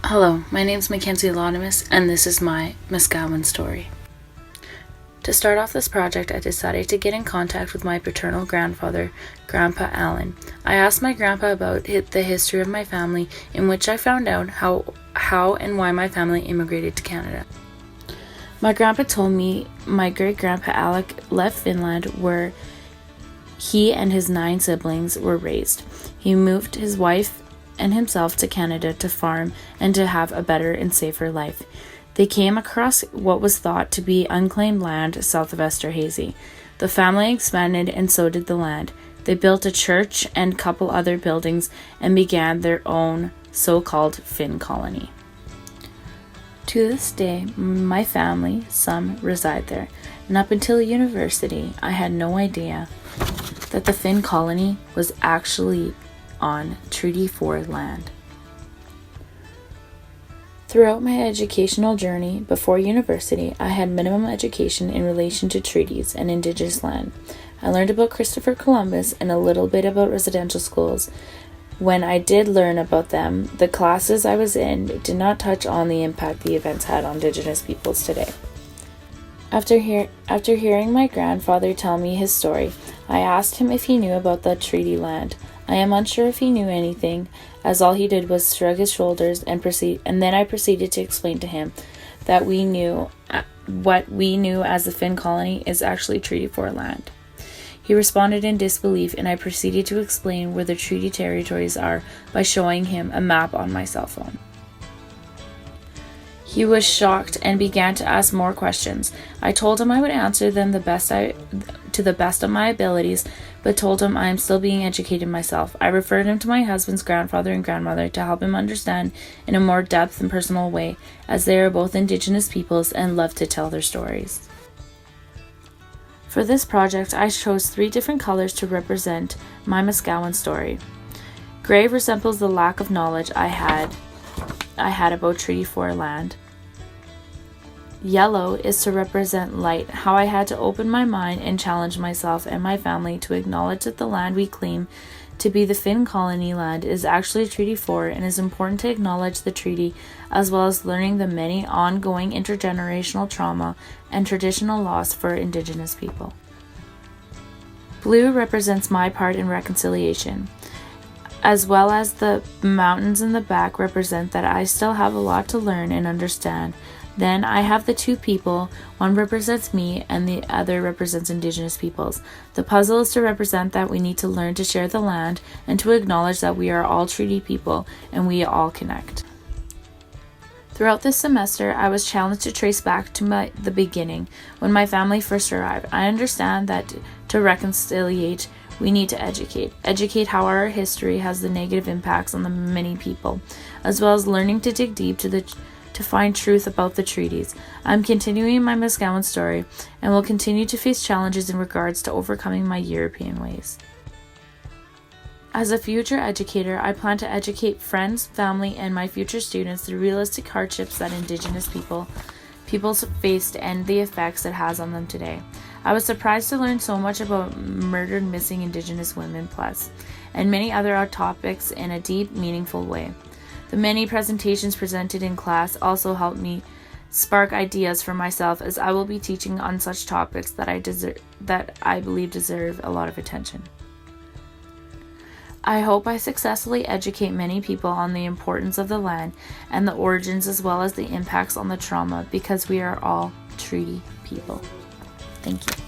Hello, my name is Mackenzie Laudamus, and this is my Muscowan story. To start off this project, I decided to get in contact with my paternal grandfather, Grandpa Allen. I asked my grandpa about the history of my family, in which I found out how and why my family immigrated to Canada. My grandpa told me my great-grandpa Alec left Finland, where he and his 9 siblings were raised. He moved his wife and himself to Canada to farm and to have a better and safer life. They came across what was thought to be unclaimed land south of Esterhazy. The family expanded, and so did the land. They built a church and couple other buildings and began their own so-called Finn colony. To this day, my family, some reside there, and up until university, I had no idea that the Finn colony was actually on Treaty 4 land. Throughout my educational journey before university, I had minimum education in relation to treaties and Indigenous land. I learned about Christopher Columbus and a little bit about residential schools. When I did learn about them, the classes I was in did not touch on the impact the events had on Indigenous peoples today. After hearing my grandfather tell me his story, I asked him if he knew about the treaty land. I am unsure if he knew anything, as all he did was shrug his shoulders and then I proceeded to explain to him that what we knew as the Finn colony is actually Treaty 4 land. He responded in disbelief, and I proceeded to explain where the treaty territories are by showing him a map on my cell phone. He was shocked and began to ask more questions. I told him I would answer them to the best of my abilities, but told him I am still being educated myself. I referred him to my husband's grandfather and grandmother to help him understand in a more depth and personal way, as they are both Indigenous peoples and love to tell their stories. For this project, I chose 3 different colors to represent my Muscowan story. Gray resembles the lack of knowledge I had about Treaty 4 land. Yellow is to represent light, how I had to open my mind and challenge myself and my family to acknowledge that the land we claim to be the Finn colony land is actually Treaty 4, and is important to acknowledge the treaty, as well as learning the many ongoing intergenerational trauma and traditional loss for Indigenous people. Blue represents my part in reconciliation, as well as the mountains in the back represent that I still have a lot to learn and understand. Then I have the 2 people, one represents me and the other represents Indigenous peoples. The puzzle is to represent that we need to learn to share the land and to acknowledge that we are all treaty people and we all connect. Throughout this semester, I was challenged to trace back to the beginning, when my family first arrived. I understand that to reconciliate, we need to educate how our history has the negative impacts on the many people, as well as learning to dig deep to find truth about the treaties. I'm continuing my Muscowan story and will continue to face challenges in regards to overcoming my European ways. As a future educator, I plan to educate friends, family, and my future students the realistic hardships that Indigenous peoples faced and the effects it has on them today. I was surprised to learn so much about murdered missing Indigenous women and many other topics in a deep, meaningful way. The many presentations presented in class also helped me spark ideas for myself, as I will be teaching on such topics that I believe deserve a lot of attention. I hope I successfully educate many people on the importance of the land and the origins, as well as the impacts on the trauma, because we are all treaty people. Thank you.